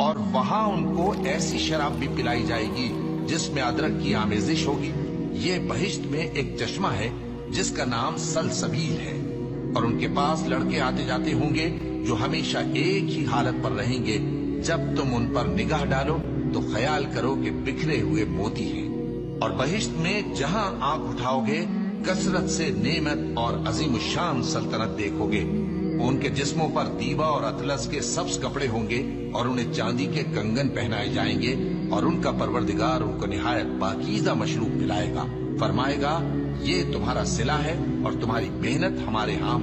और वहाँ उनको ऐसी शराब भी पिलाई जाएगी जिसमें अदरक की आमेजिश होगी। ये बहिश्त में एक चश्मा है जिसका नाम सलसबील है, और उनके पास लड़के आते जाते होंगे जो हमेशा एक ही हालत पर रहेंगे। जब तुम उन पर निगाह डालो तो ख्याल करो कि बिखरे हुए मोती हैं। और बहिश्त में जहां आंख उठाओगे कसरत से नेमत और अजीम शान सल्तनत देखोगे। उनके जिस्मों पर दीवा और अतलस के सब्ज कपड़े होंगे और उन्हें चांदी के कंगन पहनाए जाएंगे, और उनका परवरदिगार उनको निहायत पाकीज़ा मशरूब पिलाएगा। फरमाएगा, ये तुम्हारा सिला है और तुम्हारी मेहनत हमारे यहाँ